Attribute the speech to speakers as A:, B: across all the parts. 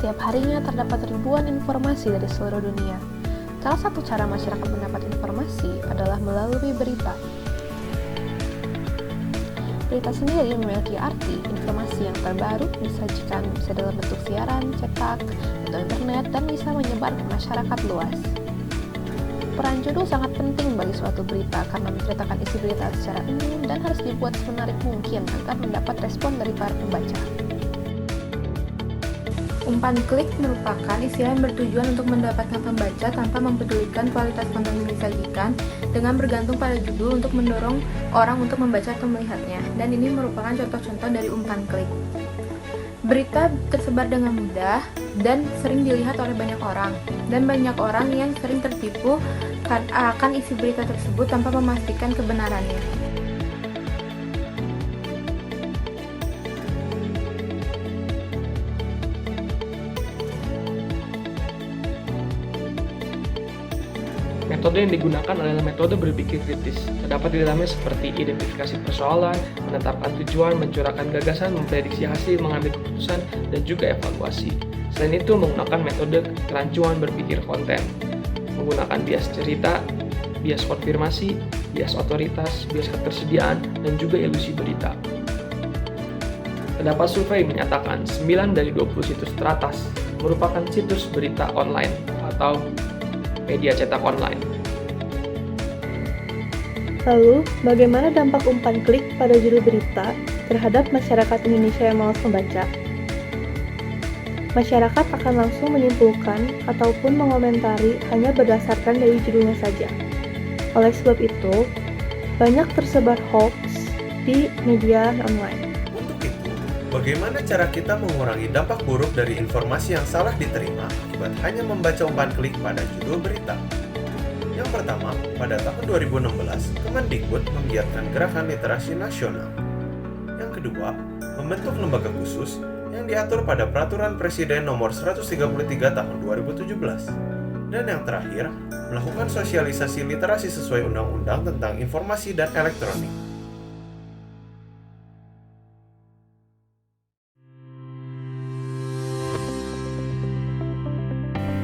A: setiap harinya terdapat ribuan informasi dari seluruh dunia. Salah satu cara masyarakat mendapat informasi adalah melalui berita. Berita sendiri memiliki arti informasi yang terbaru, disajikan bisa dalam bentuk siaran, cetak, atau internet, dan bisa menyebar ke masyarakat luas. Peran judul sangat penting bagi suatu berita karena menceritakan isi berita secara umum dan harus dibuat semenarik mungkin agar mendapat respon dari para pembaca.
B: Umpan klik merupakan istilah yang bertujuan untuk mendapatkan pembaca tanpa mempedulikan kualitas konten yang disajikan dengan bergantung pada judul untuk mendorong orang untuk membaca atau melihatnya, dan ini merupakan contoh-contoh dari umpan klik. Berita tersebar dengan mudah dan sering dilihat oleh banyak orang, dan banyak orang yang sering tertipu akan isi berita tersebut tanpa memastikan kebenarannya.
C: Metode yang digunakan adalah metode berpikir kritis. Terdapat di dalamnya seperti identifikasi persoalan, menetapkan tujuan, mencurahkan gagasan, memprediksi hasil, mengambil keputusan, dan juga evaluasi. Selain itu, menggunakan metode kerancuan berpikir konten, menggunakan bias cerita, bias konfirmasi, bias otoritas, bias ketersediaan, dan juga ilusi berita. Terdapat survei menyatakan 9 dari 20 situs teratas merupakan situs berita online atau media cetak online.
D: Lalu, bagaimana dampak umpan klik pada judul berita terhadap masyarakat Indonesia yang malas membaca? Masyarakat akan langsung menyimpulkan ataupun mengomentari hanya berdasarkan dari judulnya saja. Oleh sebab itu, banyak tersebar hoax di media online.
E: Untuk itu, bagaimana cara kita mengurangi dampak buruk dari informasi yang salah diterima akibat hanya membaca umpan klik pada judul berita? Yang pertama, pada tahun 2016, Kemendikbud menggiatkan gerakan literasi nasional. Yang kedua, membentuk lembaga khusus yang diatur pada Peraturan Presiden Nomor 133 Tahun 2017. Dan yang terakhir, melakukan sosialisasi literasi sesuai Undang-Undang tentang Informasi dan Elektronik.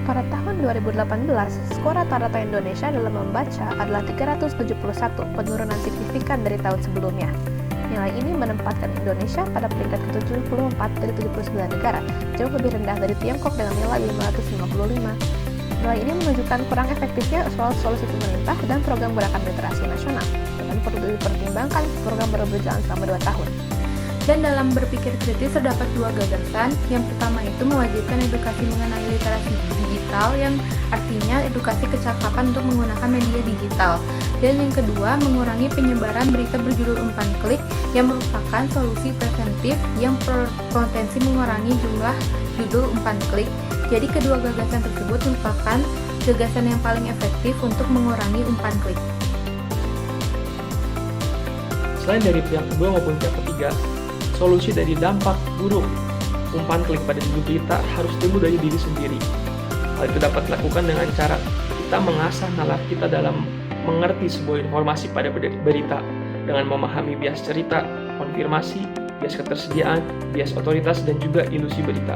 A: Pada tahun 2018, skor rata-rata Indonesia dalam membaca adalah 371, penurunan signifikan dari tahun sebelumnya. Nilai ini menempatkan Indonesia pada peringkat ke-74 dari 79 negara, jauh lebih rendah dari Tiongkok dengan nilai 555. Nilai ini menunjukkan kurang efektifnya solusi pemerintah dan program gerakan literasi nasional, dan perlu dipertimbangkan program baru berjalan selama 2 tahun.
B: Dan dalam berpikir kritis terdapat dua gagasan. Yang pertama itu mewajibkan edukasi mengenai literasi digital, yang artinya edukasi kecakapan untuk menggunakan media digital. Dan yang kedua, mengurangi penyebaran berita berjudul umpan klik yang merupakan solusi preventif yang berpotensi mengurangi jumlah judul umpan klik. Jadi kedua gagasan tersebut merupakan gagasan yang paling efektif untuk mengurangi umpan klik.
C: Selain dari pihak kedua maupun pihak ketiga, solusi dari dampak buruk umpan klik pada judul berita harus timbul dari diri sendiri. Hal itu dapat dilakukan dengan cara kita mengasah nalar kita dalam mengerti sebuah informasi pada berita dengan memahami bias cerita, konfirmasi, bias ketersediaan, bias otoritas, dan juga ilusi berita.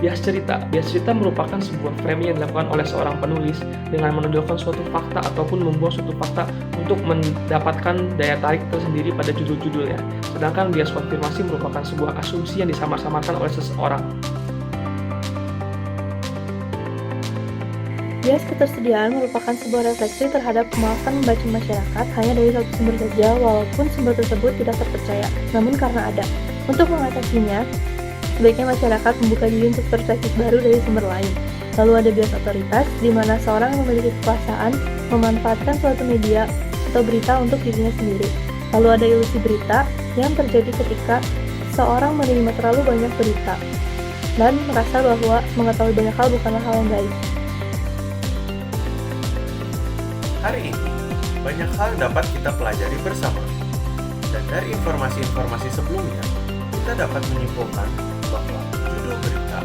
C: Bias cerita merupakan sebuah framing yang dilakukan oleh seorang penulis dengan menonjolkan suatu fakta ataupun membuang suatu fakta untuk mendapatkan daya tarik tersendiri pada judul-judulnya. Sedangkan bias konfirmasi merupakan sebuah asumsi yang disamar-samarkan oleh seseorang.
D: Bias ketersediaan merupakan sebuah refleksi terhadap kemalasan membaca masyarakat hanya dari satu sumber saja, walaupun sumber tersebut tidak terpercaya, namun karena ada. Untuk mengatasinya, sebaiknya masyarakat membuka diri untuk perspektif baru dari sumber lain. Lalu ada bias otoritas, di mana seorang yang memiliki kekuasaan memanfaatkan suatu media atau berita untuk dirinya sendiri. Lalu ada ilusi berita, yang terjadi ketika seorang menerima terlalu banyak berita dan merasa bahwa mengetahui banyak hal bukanlah hal yang baik.
E: Hari ini, banyak hal dapat kita pelajari bersama. Dan dari informasi-informasi sebelumnya, kita dapat menyimpulkan bahwa judul berita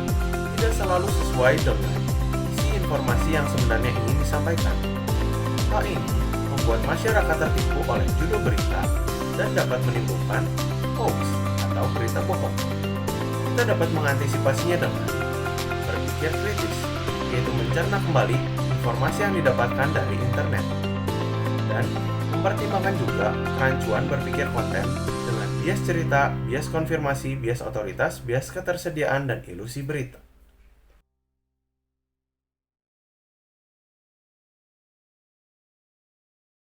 E: tidak selalu sesuai dengan isi informasi yang sebenarnya ingin disampaikan. Hal ini membuat masyarakat tertipu oleh judul berita dan dapat menimbulkan hoax atau berita bohong. Kita dapat mengantisipasinya dengan berpikir kritis, yaitu mencerna kembali informasi yang didapatkan dari internet. Dan mempertimbangkan juga kerancuan berpikir konten dengan bias cerita, bias konfirmasi, bias otoritas, bias ketersediaan, dan ilusi berita.